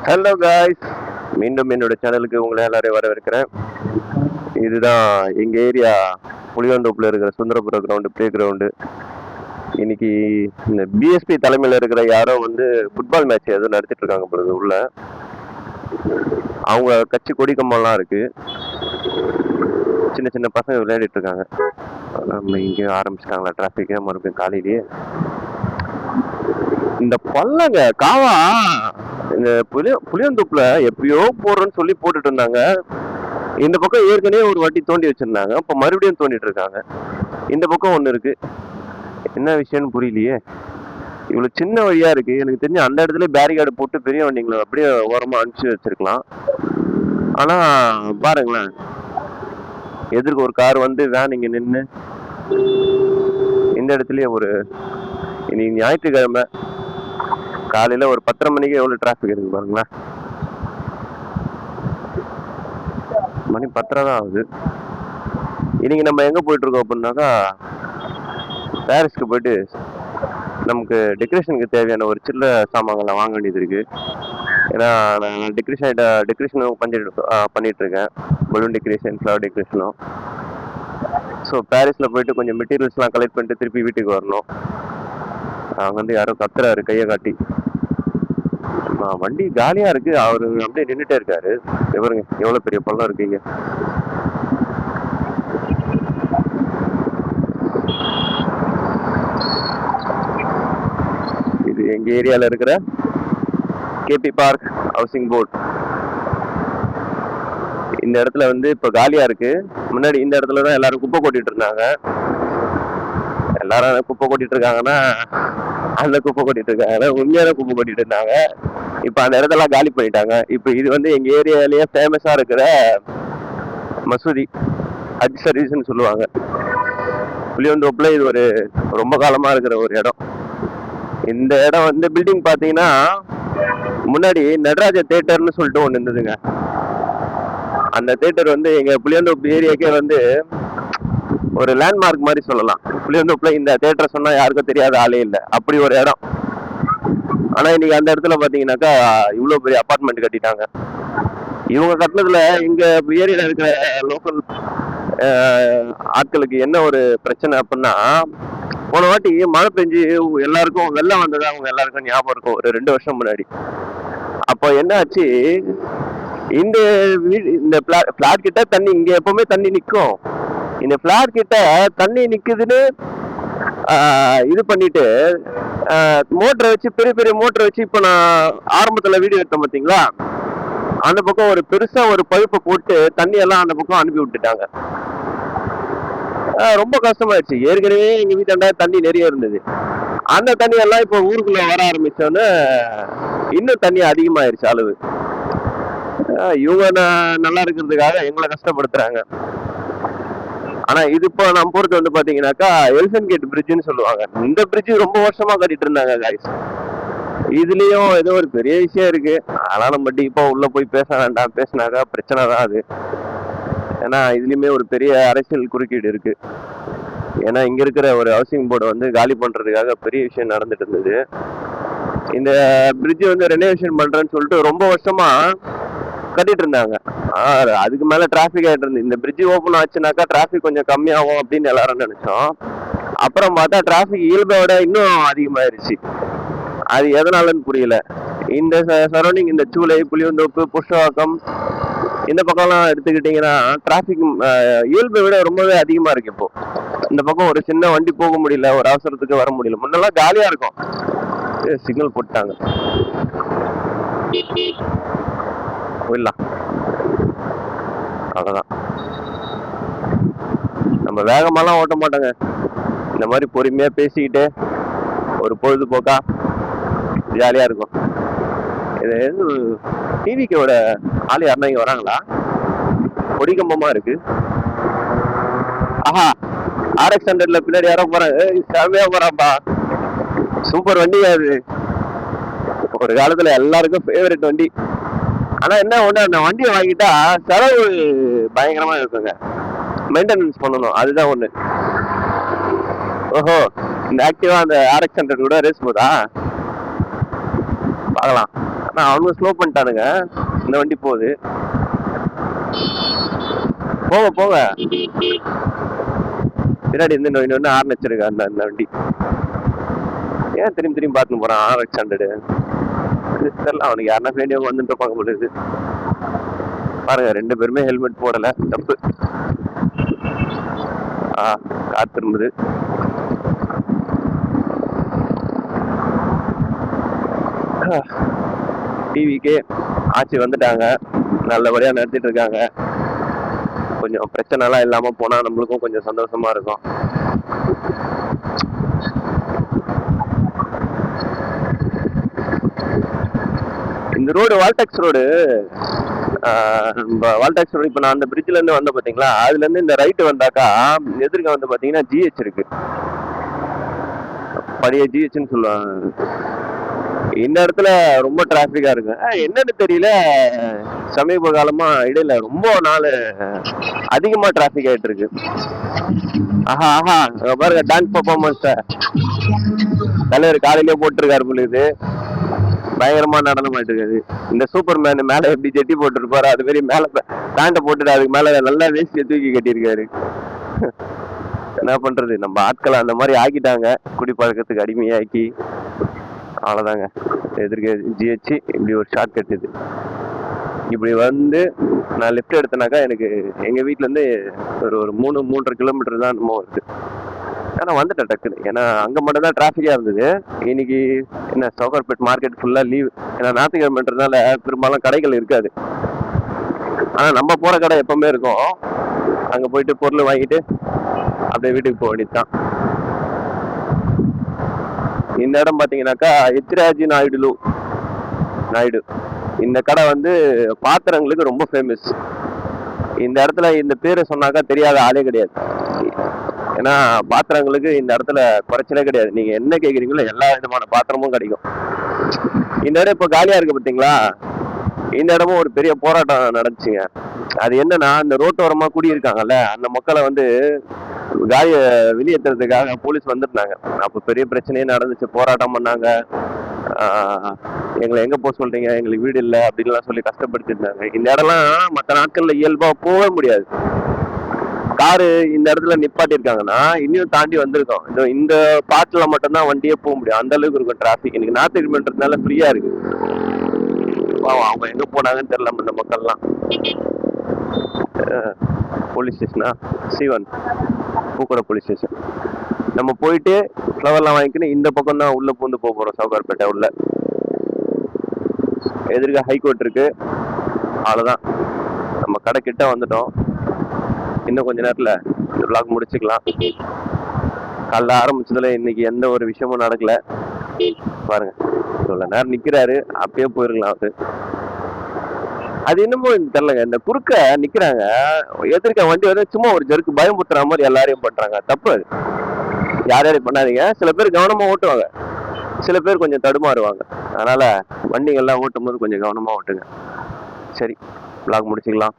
Hello guys, மீண்டும் என்னோட சேனலுக்கு உங்களை எல்லாரையும் வரவேற்கிறேன். இதுதான் எங்கள் ஏரியா புளியாந்தோப்பில் இருக்கிற சுந்தரபுரம் கிரவுண்டு, ப்ளே கிரவுண்டு. இன்னைக்கு இந்த பிஎஸ்பி தலைமையில் இருக்கிற யாரோ ஃபுட்பால் மேட்ச் எதுவும் நடத்திட்டு இருக்காங்க பொழுது உள்ள. அவங்க கட்சி கொடி கம்பம்லாம் இருக்கு, சின்ன சின்ன பசங்க விளையாடிட்டு இருக்காங்க. நம்ம இங்கே ஆரம்பிச்சிட்டாங்களா டிராஃபிக்கே மறுபடியும் காலையிலேயே. இந்த பல்லங்க காவா இந்த புளியந்தோப்புல எப்பயோ போடுறேன்னு சொல்லி போட்டுட்டு இருந்தாங்க. இந்த பக்கம் ஏற்கனவே ஒரு வாட்டி தோண்டி வச்சிருந்தாங்க, இப்ப மறுபடியும் தோண்டிட்டு இருக்காங்க. இந்த பக்கம் ஒண்ணு இருக்கு, என்ன விஷயம்னு புரியலையே. இவ்வளவு சின்ன வழியா இருக்கு, எனக்கு தெரிஞ்சு அந்த இடத்துல பேரிகார்டு போட்டு பெரிய வண்டிங்களை அப்படியே ஓரமா அனுப்பிச்சு வச்சிருக்கலாம். ஆனா பாருங்களேன், எதிர்க்கு ஒரு கார் வேன் இங்க நின்று இந்த இடத்துலயே இன்னைக்கு ஞாயிற்றுக்கிழமை காலையில ஒரு 10:30 மணிக்கு எவ்வளவு டிராபிக் இருக்கு பாருங்களேன். மணி 10:30 தான் ஆகுது. இன்னைக்கு நம்ம எங்க போயிட்டு இருக்கோம் அப்படின்னாக்கா, பாரிஸ்க்கு போயிட்டு நமக்கு டெக்கரேஷனுக்கு தேவையான ஒரு சில்ல சாமான்களை வாங்க வேண்டியது இருக்கு. ஏன்னா நான் டெக்கரேஷனும் பண்ணிட்டு இருக்கேன், பலூன் டெக்கரேஷன், ஃப்ளவர் டெக்கரேஷனும். ஸோ பாரிஸ்ல போயிட்டு கொஞ்சம் மெட்டீரியல்ஸ்லாம் கலெக்ட் பண்ணிட்டு திருப்பி வீட்டுக்கு வரணும். அங்க யாரோ கத்துறாரு கையை காட்டி. வண்டி காலியா இருக்கு, அவரு அப்படியே நின்றுட்டே இருக்காரு. பாருங்க எவ்வளவு பெரிய பள்ளம் இருக்கீங்க. இது எங்க ஏரியால இருக்கிற கேபி பார்க் ஹவுசிங் போர்ட். இந்த இடத்துல இப்ப காலியா இருக்கு. முன்னாடி இந்த இடத்துலதான் எல்லாரும் குப்பை கொட்டிட்டு இருந்தாங்க. எல்லாரும் குப்பை கொட்டிட்டு இருக்காங்கன்னா அந்த குப்பை கொட்டிட்டு இருக்காங்க, உண்மையான குப்பை கொட்டிட்டு இருந்தாங்க. இப்ப அந்த இடத்தெல்லாம் காலி பண்ணிட்டாங்க. இப்ப இது எங்க ஏரியாலயே ஃபேமஸா இருக்கிற மசூதி, ஹஜ் சர்வீஸ்ன்னு சொல்லுவாங்க. புளியந்தோப்புல இது ஒரு ரொம்ப காலமா இருக்கிற ஒரு இடம். இந்த இடம் பில்டிங் பாத்தீங்கன்னா, முன்னாடி நடராஜ தியேட்டர்னு சொல்லிட்டு ஒண்ணு இருந்ததுங்க. அந்த தியேட்டர் எங்க புளியந்தோப்பு ஏரியாக்கே ஒரு லேண்ட்மார்க் மாதிரி சொல்லலாம். புளியந்தோப்புல இந்த தியேட்டர் சொன்னா யாருக்கும் தெரியாத ஆளே இல்லை, அப்படி ஒரு இடம். ஆனா இன்னைக்கு அந்த இடத்துல பாத்தீங்கன்னாக்கா இவ்வளவு பெரிய அபார்ட்மெண்ட் கட்டிட்டாங்க. இவங்க கட்டினதுல எங்க ஏரியால இருக்கிற லோக்கல் ஆட்களுக்கு என்ன ஒரு பிரச்சனை அப்படின்னா, போன வாட்டி மழை பெஞ்சு எல்லாருக்கும் வெள்ளம் வந்தது அவங்க எல்லாருக்கும் ஞாபகம் இருக்கும், ஒரு 2 வருஷம் முன்னாடி. அப்ப என்ன ஆச்சு, இந்த பிளாட் கிட்ட தண்ணி, இங்க எப்பவுமே தண்ணி நிக்கும். இந்த பிளாட் கிட்ட தண்ணி நிக்குதுன்னு இது பண்ணிட்டு மோட்டரை வச்சு, பெரிய பெரிய மோட்டரை வச்சு, இப்ப நான் ஆரம்பத்துல வீடியோ எடுத்தேன் பாத்தீங்களா, அந்த பக்கம் ஒரு பெருசா ஒரு பைப்பை போட்டு தண்ணி எல்லாம் அந்த பக்கம் அனுப்பி விட்டுட்டாங்க. ரொம்ப கஷ்டமாயிடுச்சு. ஏற்கனவே எங்க வீட்டாண்ட தண்ணி நிறைய இருந்தது. அந்த தண்ணி எல்லாம் இப்ப ஊருக்குள்ள வர ஆரம்பிச்சோன்னு இன்னும் தண்ணி அதிகமாயிருச்சு அளவு. இவங்க நல்லா இருக்கிறதுக்காக எங்களை கஷ்டப்படுத்துறாங்க. ஆனா இது இப்போ நம்ம போறது பாத்தீங்கன்னாக்கா எலிஃபன்ட் கேட் பிரிட்ஜ்னு சொல்லுவாங்க. இந்த பிரிட்ஜ் ரொம்ப வருஷமா கட்டிட்டு இருந்தாங்க காய்ஸ். இதுலயும் ஏதோ ஒரு பெரிய விஷயம் இருக்கு. ஆனா நம்ம இப்போ உள்ள போய் பேச வேண்டாம், பேசினாக்கா பிரச்சனை தான் அது. ஏன்னா இதுலயுமே ஒரு பெரிய அரசியல் குறுக்கீடு இருக்கு. ஏன்னா இங்க இருக்கிற ஒரு ஹவுசிங் போர்டு காலி பண்றதுக்காக பெரிய விஷயம் நடந்துட்டு இருந்தது. இந்த பிரிட்ஜ் ரெனோவேஷன் பண்றேன்னு சொல்லிட்டு ரொம்ப வருஷமா கட்டிட்டு இருந்தாங்க. அதுக்கு மேல டிராபிக் ஆயிட்டு இருந்து, இந்த பிரிட்ஜ் ஓபன் ஆச்சுனாக்கா டிராபிக் கொஞ்சம் கம்மியாகும் அப்படின்னு எல்லாரும் நினைச்சோம். அப்புறம் பார்த்தா டிராபிக் இயல்பை விட இன்னும் அதிகமாயிருச்சு. அது எதனாலன்னு புரியல. இந்த சரௌண்டிங், இந்த சூளை, புளியந்தோப்பு, புஷ்பவாக்கம், இந்த பக்கம்லாம் எடுத்துக்கிட்டீங்கன்னா டிராபிக் இயல்பை விட ரொம்பவே அதிகமா இருக்கு. இப்போ இந்த பக்கம் ஒரு சின்ன வண்டி போக முடியல, ஒரு அவசரத்துக்கு வர முடியல. முன்னெல்லாம் ஜாலியா இருக்கும். சிக்னல் போட்டாங்க, போயிடலாம். அவ்வளவுதான். நம்ம வேகமாலாம் ஓட்ட மாட்டோங்க, இந்த மாதிரி பொறுமையா பேசிக்கிட்டு ஒரு பொழுதுபோக்கா ஜாலியா இருக்கும். இது டிவிக்கோட ஆள் யாருன்னா இங்க வராங்களா? கொடி கம்பமா இருக்கு. ஆஹா, RX 100ல பின்னாடி யாரோ போறாங்க. செமையா போறான்பா, சூப்பர் வண்டி அது. ஒரு காலத்துல எல்லாருக்கும் ஃபேவரட் வண்டி. ஆனா என்ன ஒண்ணு, அந்த வண்டியை வாங்கிட்டா செலவு பயங்கரமா இருக்குங்க, மெயின்டெனன்ஸ் பண்ணணும், அதுதான் ஒண்ணு. ஓஹோ, இந்த ஆக்டிவா அந்த RX 100 கூட ரேஸ் போதா? பார்க்கலாம். ஆனா அவங்க ஸ்லோ பண்ணிட்டானுங்க. இந்த வண்டி போகுது. போங்க போங்க. பின்னாடி இருந்து இன்னொன்னு ஆர்ன் வச்சிருக்க அந்த அந்த வண்டி. ஏன் திரும்பி திரும்பி பார்த்துன்னு போறான் RX 100? தெரியல, அவனுக்கு யாருன்னா வேண்டியவங்க வந்துட்டு இருப்பாங்க போல இருக்கு. பாருங்க, 2 பேருமே ஹெல்மெட் போடல, தப்பு. கார் திரும்புது. டிவிக்கு ஆட்சி வந்துட்டாங்க, நல்லபடியா நடத்திட்டு இருக்காங்க. கொஞ்சம் பிரச்சனை எல்லாம் இல்லாம போனா நம்மளுக்கும் கொஞ்சம் சந்தோஷமா இருக்கும். இந்த road Walltax road. Walltax road இப்ப நான் அந்த பிரிட்ஜ்ல இருந்து வந்த பாத்தீங்களா, அதுல இருந்து இந்த ரைட் வந்தாக்கா எதிர்க்க வந்து பாத்தீங்கன்னா GH இருக்கு, பழைய GHன்னு சொல்லுவாங்க. இந்த இடத்துல ரொம்ப டிராபிக்கா இருக்கு. என்னன்னு தெரியல, சமீப காலமா இடையில ரொம்ப நாள் அதிகமா டிராபிக் ஆயிட்டு இருக்கு. ஆஹா ஆஹா, பாருங்க டான்ஸ் பர்ஃபார்மன்ஸ் தலைவர் காலையிலேயே போட்டிருக்காரு பொழுது. பயங்கரமா நடனம் ஆயிட்டு இருக்காது. இந்த சூப்பர் மேன் மேல எப்படி ஜெட்டி போட்டு இருப்பாரு, அது மாதிரி மேல பேண்ட போட்டுட்டு அதுக்கு மேல நல்லா வேஷ்டியை தூக்கி கட்டியிருக்காரு. என்ன பண்றது, நம்ம ஆட்களை அந்த மாதிரி ஆக்கிட்டாங்க, குடிப்பழக்கத்துக்கு அடிமையாக்கி. அவ்வளவுதாங்க. எதிர்க்க GH இப்படி ஒரு ஷார்ட் கட். இது இப்படி வந்து நான் லெஃப்ட் எடுத்தனாக்கா எனக்கு எங்க வீட்டுல இருந்து ஒரு 3-3.5 கிலோமீட்டர் தான் என்னமோ வருது. ஆனா வந்துட்டேன் டக்குன்னு, ஏன்னா அங்க மட்டும் தான் டிராபிக்கா இருந்தது. இன்னைக்கு என்ன சவுகார்பேட் மார்க்கெட் ஃபுல்லா லீவ், ஏன்னா ஞாயிற்றுக்கிழமைன்றதுனால பெரும்பாலும் கடைகள் இருக்காது. ஆனா நம்ம போற கடை எப்பவுமே இருக்கும். அங்க போயிட்டு பொருள் வாங்கிட்டு அப்படியே வீட்டுக்கு போக வேண்டியதுதான். இந்த இடம் பாத்தீங்கன்னாக்கா எச்ராஜி நாயுடு. இந்த கடை வந்து பாத்திரங்களுக்கு ரொம்ப ஃபேமஸ். இந்த இடத்துல இந்த பேரை சொன்னாக்கா தெரியாத ஆளே கிடையாது. ஏன்னா பாத்திரங்களுக்கு இந்த இடத்துல குறைச்சலே கிடையாது. நீங்க என்ன கேக்குறீங்களோ எல்லா விதமான பாத்திரமும் கிடைக்கும். இந்த இடம் இப்ப காலியா இருக்கு பாத்தீங்களா, இந்த இடமும் ஒரு பெரிய போராட்டம் நடந்துச்சுங்க. அது என்னன்னா, இந்த ரோட்டோரமா குடியிருக்காங்கல்ல அந்த மக்களை வந்து காலிய வெளியேற்றுறதுக்காக போலீஸ் வந்துருந்தாங்க. அப்ப பெரிய பிரச்சனையே நடந்துச்சு, போராட்டம் பண்ணாங்க. எங்களை எங்க போக சொல்றீங்க, எங்களுக்கு வீடு இல்லை அப்படின்லாம் சொல்லி கஷ்டப்படுத்திருந்தாங்க. இந்த இடம்லாம் மற்ற நாட்கள்ல இயல்பா போக முடியாது. காரு இந்த இடத்துல நிப்பாட்டி இருக்காங்கன்னா இன்னும் தாண்டி வந்திருக்கோம். இந்த பாட்டுல மட்டும்தான் வண்டியே போக முடியும், அந்த அளவுக்கு இருக்கும் டிராபிக். இன்னைக்கு ஞாயிற்றுக்கிழமைன்றதுனால ஃப்ரீயா இருக்கு. அவங்க எங்க போனாங்கன்னு தெரியல இந்த மக்கள்லாம். போலீஸ் ஸ்டேஷனா, C1 பூக்கடை போலீஸ் ஸ்டேஷன். நம்ம போயிட்டு ஃப்ளவர்லாம் வாங்கிக்கணும். இந்த பக்கம் தான் உள்ள பூந்து போக போறோம், சவுகார்பேட்டை உள்ள. எதிர்க்க ஹைகோர்ட் இருக்கு. அவ்வளவுதான், நம்ம கடை கிட்ட வந்துட்டோம். இன்னும் கொஞ்ச நேரத்துல இந்த vlog முடிச்சுக்கலாம். காலைல ஆரம்பிச்சதுல இன்னைக்கு எந்த ஒரு விஷயமும் நடக்கல. பாருங்க, இவ்வளவு நேரம் நிக்கிறாரு, அப்பயே போயிருக்கலாம். அது என்னமோ தெரியலங்க, இந்த குறுக்க நிக்கிறாங்க, எதிர்க்க வண்டி வந்து சும்மா ஒரு ஜருக்கு பயமுத்துற மாதிரி எல்லாரையும் பண்றாங்க. தப்பு அது, யாரையும் பண்ணாதீங்க. சில பேர் கவனமா ஓட்டுவாங்க, சில பேர் கொஞ்சம் தடுமாறுவாங்க. அதனால வண்டிகள்லாம் ஓட்டும் போது கொஞ்சம் கவனமா ஓட்டுங்க. சரி, vlog முடிச்சுக்கலாம்.